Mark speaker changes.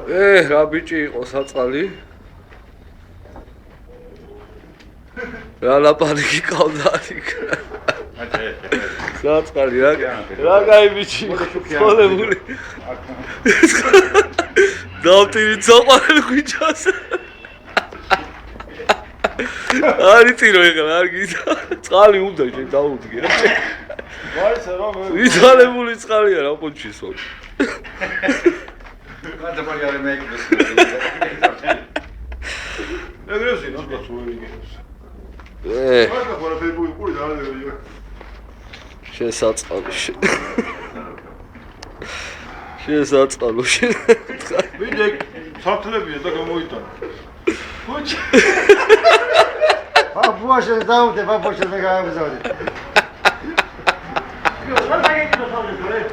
Speaker 1: რა ბიჭი იყო საწყალი? რა ლაპარაკი ყავდა იქ. საწყალი რა კაი ბიჭი. ხოლებული. დავტირი წაყვანილ ხვიჩას. არიწირო ეხლა არ გიდა. წყალი უნდა შენ დაუდგე.
Speaker 2: ვაისა რა მე.
Speaker 1: ვითალებული წყალია რა პონჩის ვარ.
Speaker 2: Guarda poi alle me che così, non posso Guarda qua per voi pure da io.
Speaker 1: შესაწყალო შესაწყალო
Speaker 2: ვიდე საფთლებია და გამოიტანა. ხუჩ.
Speaker 3: Папуаше, да, у тебя папуаше да гавзали.